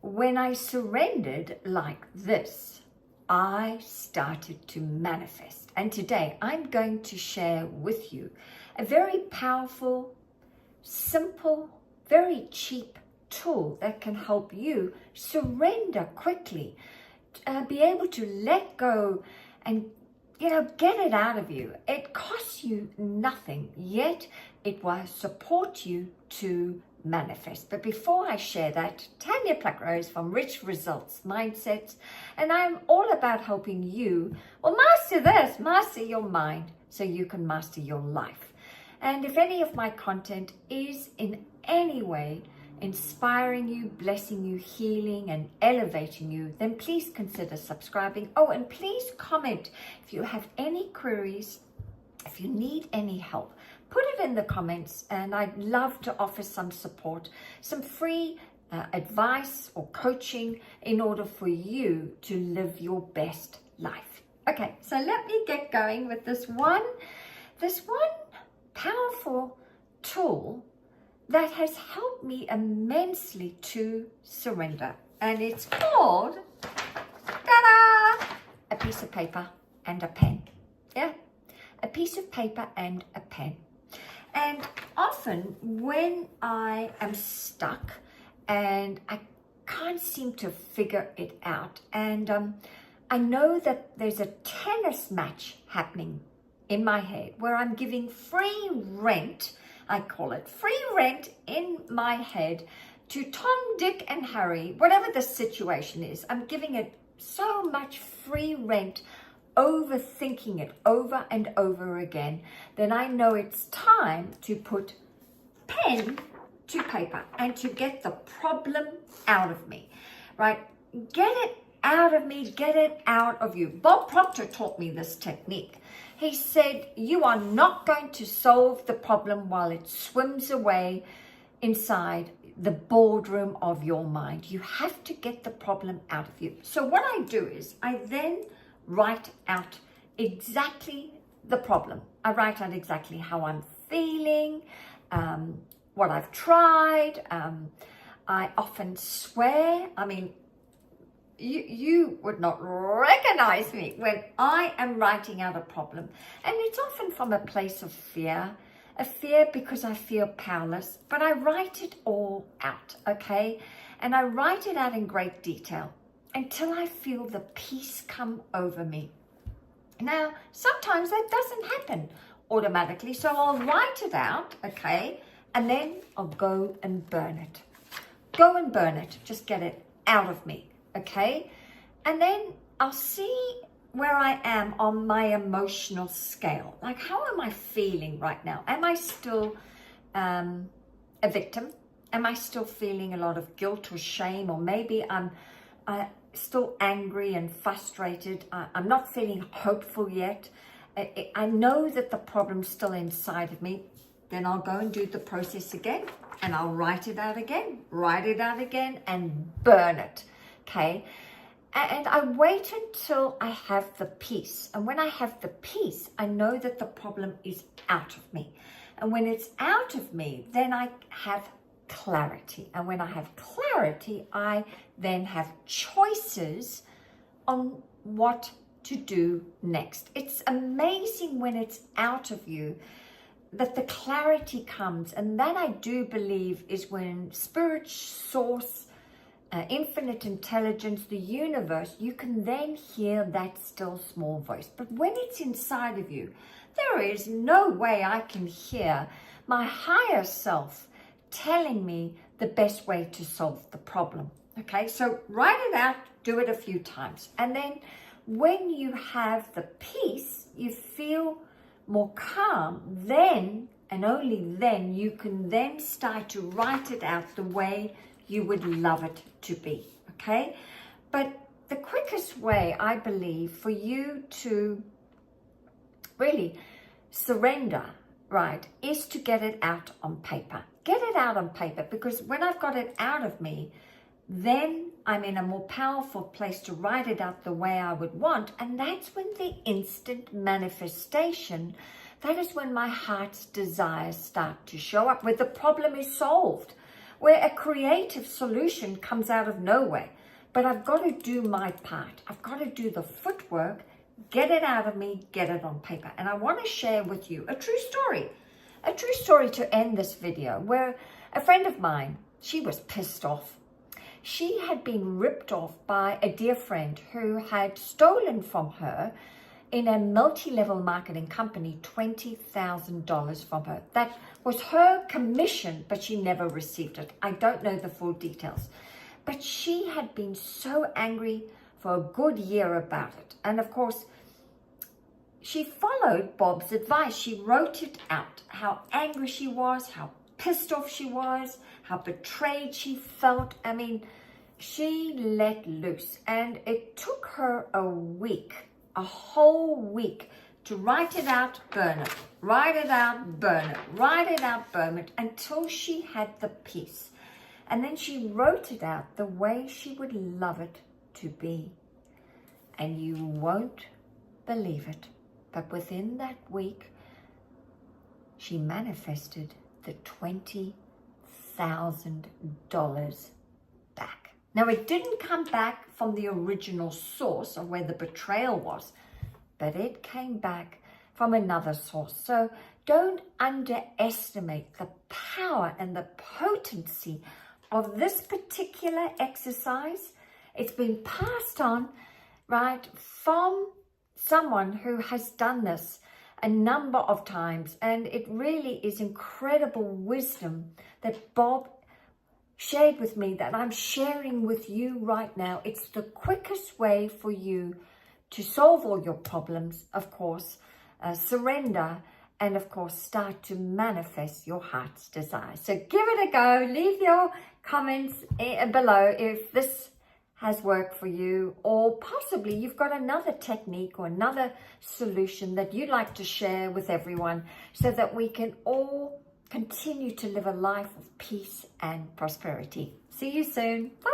when I surrendered like this, I started to manifest. And today I'm going to share with you a very powerful, simple, very cheap tool that can help you surrender quickly, be able to let go and get it out of you. It costs you nothing, yet it will support you to manifest. But before I share that, Tanya Rose from Rich Results Mindsets, and I'm all about helping you, master your mind so you can master your life. And if any of my content is in any way inspiring you, blessing you, healing and elevating you, then please consider subscribing. Oh, and please comment if you have any queries, if you need any help. Put it in the comments, and I'd love to offer some support, some free advice or coaching in order for you to live your best life. Okay, so let me get going with this one powerful tool that has helped me immensely to surrender. And it's called, ta-da, a piece of paper and a pen. Yeah, a piece of paper and a pen. And often when I am stuck and I can't seem to figure it out, and I know that there's a tennis match happening in my head where I'm giving free rent, I call it free rent in my head to Tom, Dick and Harry, whatever the situation is. I'm giving it so much free rent, overthinking it over and over again, then I know it's time to put pen to paper and to get the problem out of me, right? Get it out of me, get it out of you. Bob Proctor taught me this technique. He said, you are not going to solve the problem while it swims away inside the boardroom of your mind. You have to get the problem out of you. So what I do is I then write out exactly the problem. I write out exactly how I'm feeling, what I've tried. I often swear. I mean, you would not recognize me when I am writing out a problem. And it's often from a place of fear, a fear because I feel powerless, but I write it all out, okay? And I write it out in great detail until I feel the peace come over me. Now, sometimes that doesn't happen automatically, so I'll write it out, okay? And then I'll go and burn it. Go and burn it, just get it out of me. Okay, and then I'll see where I am on my emotional scale. Like, how am I feeling right now? Am I still a victim? Am I still feeling a lot of guilt or shame? Or maybe I'm still angry and frustrated. I'm not feeling hopeful yet. I know that the problem's still inside of me. Then I'll go and do the process again, and I'll write it out again, and burn it. Okay, and I wait until I have the peace. And when I have the peace, I know that the problem is out of me. And when it's out of me, then I have clarity. And when I have clarity, I then have choices on what to do next. It's amazing when it's out of you that the clarity comes. And that, I do believe, is when spirit, source, infinite intelligence, the universe, you can then hear that still small voice. But when it's inside of you, there is no way I can hear my higher self telling me the best way to solve the problem. Okay, so write it out, do it a few times. And then when you have the peace, you feel more calm, then and only then you can then start to write it out the way you would love it to be, okay? But the quickest way, I believe, for you to really surrender, right, is to get it out on paper. Get it out on paper, because when I've got it out of me, then I'm in a more powerful place to write it out the way I would want. And that's when the instant manifestation, that is when my heart's desires start to show up, where the problem is solved, where a creative solution comes out of nowhere. But I've got to do my part. I've got to do the footwork, get it out of me, get it on paper. And I want to share with you a true story to end this video, where a friend of mine, she was pissed off. She had been ripped off by a dear friend who had stolen from her in a multi-level marketing company $20,000 from her. That was her commission, but she never received it. I don't know the full details. But she had been so angry for a good year about it. And of course, she followed Bob's advice. She wrote it out, how angry she was, how pissed off she was, how betrayed she felt. I mean, she let loose. And it took her a week, a whole week, to write it out, burn it, write it out, burn it, write it out, burn it, until she had the peace. And then she wrote it out the way she would love it to be. And you won't believe it, but within that week, she manifested the $20,000 back. Now, it didn't come back from the original source of where the betrayal was, but it came back from another source. So don't underestimate the power and the potency of this particular exercise. It's been passed on, right, from someone who has done this a number of times, and it really is incredible wisdom that Bob shared with me that I'm sharing with you right now. It's the quickest way for you to solve all your problems, of course, surrender, and of course start to manifest your heart's desire. So give it a go. Leave your comments below if this has worked for you, or possibly you've got another technique or another solution that you'd like to share with everyone, so that we can all continue to live a life of peace and prosperity. See you soon. Bye.